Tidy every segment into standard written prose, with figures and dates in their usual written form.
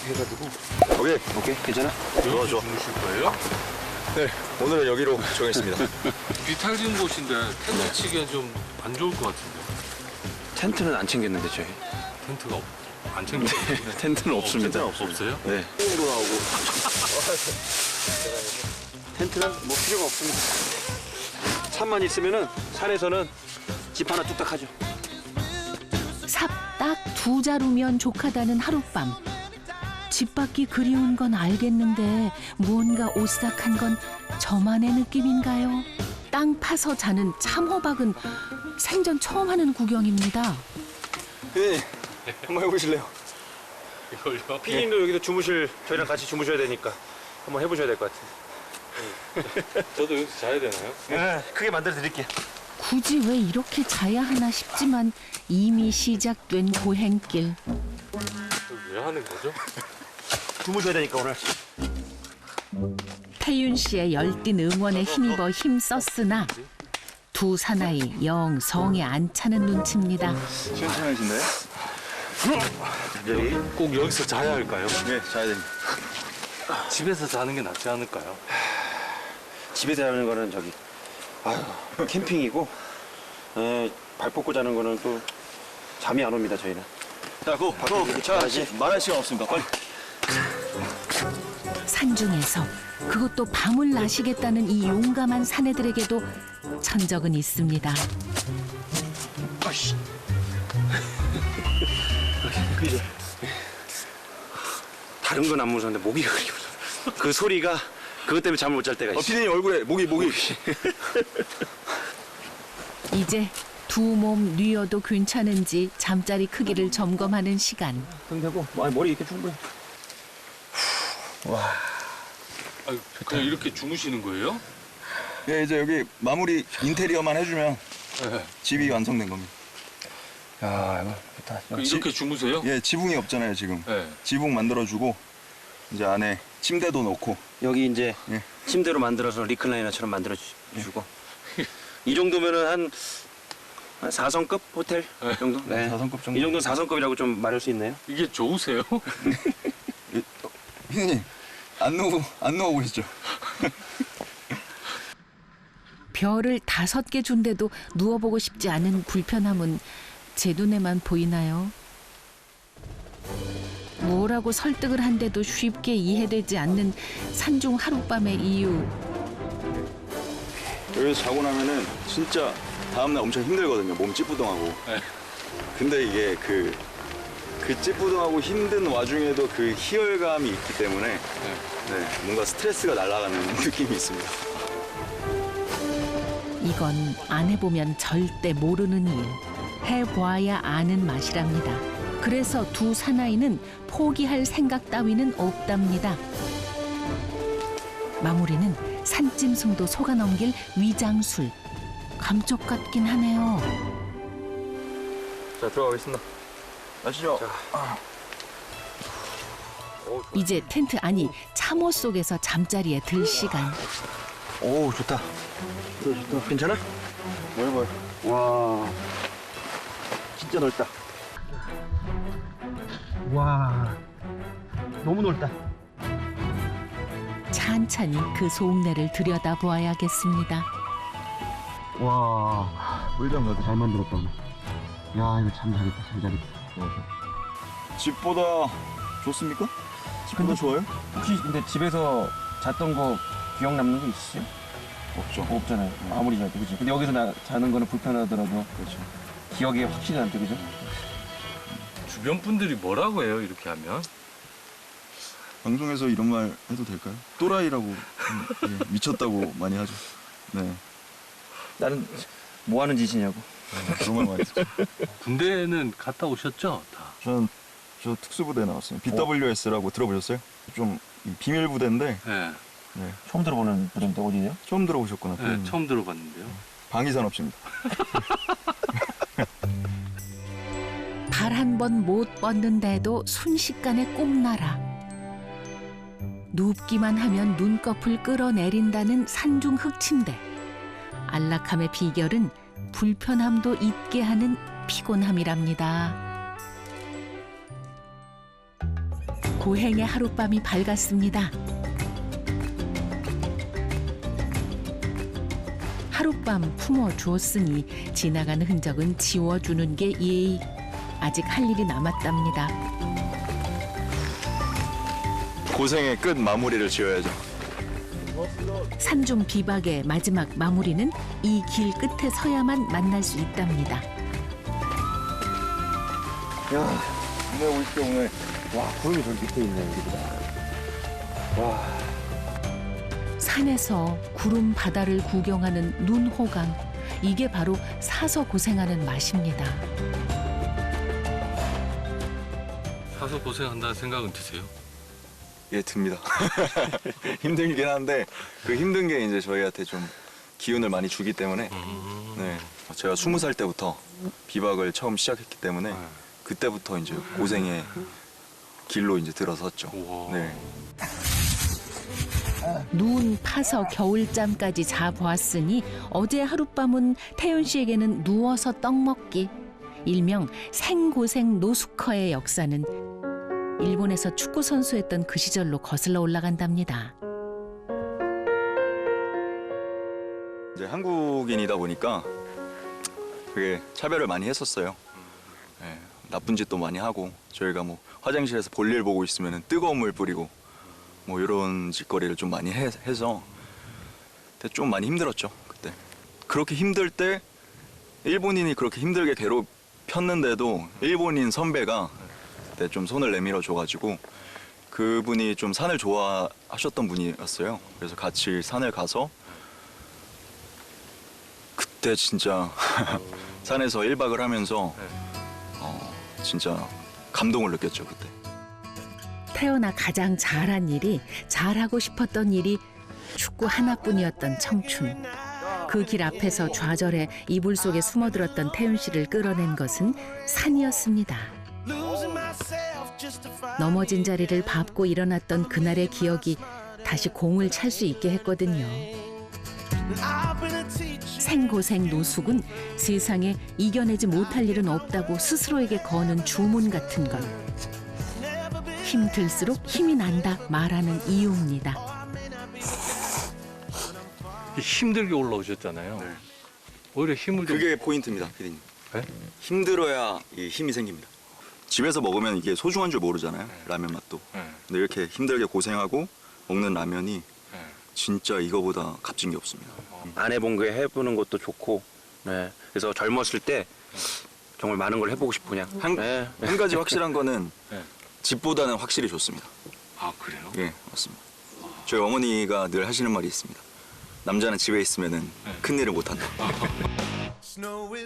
이렇게 해가지고. 오케이, 괜찮아? 여기 주무실 거예요? 네, 오늘은 여기로 정했습니다. 비탈진 곳인데 텐트 치기엔 좀 안 좋을 것 같은데. 텐트는 안 챙겼는데 저희. 텐트가 안 챙겼어요? 텐트는 없습니다. 없어요? 네. 으로 나오고. 텐트는 뭐 필요가 없습니다. 산만 있으면은 산에서는 집 하나 뚝딱 하죠. 삽 딱 2자루면 족하다는 하룻밤. 집 밖이 그리운 건 알겠는데 무언가 오싹한 건 저만의 느낌인가요? 땅 파서 자는 참호박은 생전 처음 하는 구경입니다. 네, 한번 해보실래요? 이걸요? 피디님도 여기서 저희랑 같이 주무셔야 되니까 한번 해보셔야 될 것 같아요. 저도 여기서 자야 되나요? 네, 크게 만들어 드릴게요. 굳이 왜 이렇게 자야 하나 싶지만 이미 시작된 고행길. 왜 하는 거죠? 주무셔야 되니까 오늘. 태윤 씨의 열띤 응원에 힘입어 힘썼으나 두 사나이 영 성에 안 차는 눈치입니다. 시원찮으신가요? 꼭 여기서 자야 할까요? 네, 자야 됩니다. 집에서 자는 게 낫지 않을까요? 집에서 자는 거는 저기 캠핑이고 발 뻗고 자는 거는 또 잠이 안 옵니다 저희는. 자, 말할 시간 없습니다. 빨리. 산중에서 그것도 밤을 나시겠다는 이 용감한 사내들에게도 천적은 있습니다. 그죠. 다른 건 안 무서운데 모기가 그렇게 무서워. 그 소리가 그것 때문에 잠을 못 잘 때가 있어. 피디님 얼굴에 모기. 이제 두 몸 뉘어도 괜찮은지 잠자리 크기를 점검하는 시간. 등 대고 머리 이렇게 충분히. 아유, 그냥 이렇게 주무시는 거예요? 예, 이제 여기 마무리 인테리어만 해주면 네. 집이 완성된 겁니다. 야 이거 좋다. 이렇게 주무세요? 예, 지붕이 없잖아요, 지금. 네. 지붕 만들어주고 이제 안에 침대도 넣고. 여기 이제 예. 침대로 만들어서 리클라이너처럼 만들어 주고 이 정도면은 한 4성급 호텔 정도? 네. 4성급 정도. 이 정도는 4성급이라고 좀 말할 수 있네요. 이게 좋으세요? 피디님 안 누워 보시죠. 별을 5개 준데도 누워보고 싶지 않은 불편함은 제 눈에만 보이나요? 뭐라고 설득을 한데도 쉽게 이해되지 않는 산중 하룻밤의 이유. 여기서 자고 나면은 진짜 다음날 엄청 힘들거든요. 몸 찌뿌둥하고. 네. 근데 이게 그 찌뿌둥하고 힘든 와중에도 그 희열감이 있기 때문에 네, 뭔가 스트레스가 날아가는 느낌이 있습니다. 이건 안 해보면 절대 모르는 일. 해봐야 아는 맛이랍니다. 그래서 두 사나이는 포기할 생각 따위는 없답니다. 마무리는 산짐승도 속아넘길 위장술. 감쪽 같긴 하네요. 자 들어가겠습니다. 아시죠? 이제 텐트 아니 참호 속에서 잠자리에 들 시간. 오 좋다. 좋다. 괜찮아? 뭘. 와 진짜 넓다. 와 너무 넓다. 찬찬히 그 속내를 들여다보아야겠습니다. 와 물장 나도 잘 만들었다. 야 이거 참 잘했다 잘 잘했다. 집보다 좋습니까? 집보다 좋아요? 혹시 근데 집에서 잤던 거 기억 남는 게 있으세요? 없죠. 없잖아요. 아무리 자도 그지. 근데 여기서 자는 거는 불편하더라도 그렇죠. 기억에 확실히 남죠, 그죠? 주변 분들이 뭐라고 해요, 이렇게 하면? 방송에서 이런 말 해도 될까요? 또라이라고 예, 미쳤다고 많이 하죠. 네. 나는 뭐 하는 짓이냐고. 그런 말 많이 듣죠. 군대는 갔다 오셨죠? 다. 저는 저 특수부대 나왔어요. BWS라고 들어보셨어요? 좀 비밀 부대인데 네. 네. 처음 들어보는 부대인데 어디예요? 처음 들어보셨구나. 네, 처음 들어봤는데요. 방위산업입니다. 발 한 번 못 뻗는데도 순식간에 꼼나라. 눕기만 하면 눈꺼풀 끌어내린다는 산중 흑침대. 안락함의 비결은 불편함도 잊게 하는 피곤함이랍니다. 고행의 하룻밤이 밝았습니다. 하룻밤 품어주었으니 지나가는 흔적은 지워주는 게 예의. 아직 할 일이 남았답니다. 고생의 끝 마무리를 지어야죠. 산중 비박의 마지막 마무리는 이 길 끝에 서야만 만날 수 있답니다. 야, 오늘 올 때 오늘 와 구름이 저기 밑에 있네 여기보다. 와. 산에서 구름 바다를 구경하는 눈호강. 이게 바로 사서 고생하는 맛입니다. 사서 고생한다는 생각은 드세요? 예, 듭니다. 힘들긴 한데 그 힘든 게 이제 저희한테 좀 기운을 많이 주기 때문에 네, 제가 20살 때부터 비박을 처음 시작했기 때문에 그때부터 이제 고생의 길로 이제 들어섰죠. 우와. 네. 눈 파서 겨울잠까지 자보았으니 어제 하룻밤은 태연 씨에게는 누워서 떡 먹기. 일명 생고생 노숙커의 역사는 일본에서 축구 선수였던 그 시절로 거슬러 올라간답니다. 이제 한국인이다 보니까 그게 차별을 많이 했었어요. 네, 나쁜 짓도 많이 하고 저희가 뭐 화장실에서 볼일 보고 있으면 뜨거운 물 뿌리고 뭐 이런 짓거리를 좀 많이 해서 그때 좀 많이 힘들었죠. 그때 그렇게 힘들 때 일본인이 그렇게 힘들게 괴롭혔는데도 일본인 선배가 그때 좀 손을 내밀어 줘가지고 그분이 좀 산을 좋아하셨던 분이었어요. 그래서 같이 산을 가서 그때 진짜 산에서 1박을 하면서 진짜 감동을 느꼈죠. 그때. 태어나 가장 잘한 일이, 잘하고 싶었던 일이 축구 하나뿐이었던 청춘. 그 길 앞에서 좌절해 이불 속에 숨어들었던 태윤 씨를 끌어낸 것은 산이었습니다. 넘어진 자리를 밟고 일어났던 그날의 기억이 다시 공을 찰 수 있게 했거든요. 생고생 노숙은 세상에 이겨내지 못할 일은 없다고 스스로에게 거는 주문 같은 것. 힘들수록 힘이 난다 말하는 이유입니다. 힘들게 올라오셨잖아요. 네. 오히려 힘을 좀... 그게 포인트입니다, 피디님. 네? 힘들어야 이 힘이 생깁니다. 집에서 먹으면 이게 소중한 줄 모르잖아요. 라면 맛도. 네. 근데 이렇게 힘들게 고생하고 먹는 라면이 네. 진짜 이거보다 값진 게 없습니다. 안 해본 거 해보는 것도 좋고. 네. 그래서 젊었을 때 정말 많은 걸 해보고 싶고 그냥. 네. 한 가지 확실한 거는 네. 집보다는 확실히 좋습니다. 아, 그래요? 예, 맞습니다. 저희 어머니가 늘 하시는 말이 있습니다. 남자는 집에 있으면은 큰 일을 못 한다.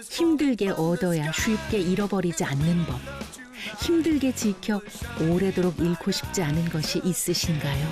힘들게 얻어야 쉽게 잃어버리지 않는 법. 힘들게 지켜 오래도록 잃고 싶지 않은 것이 있으신가요?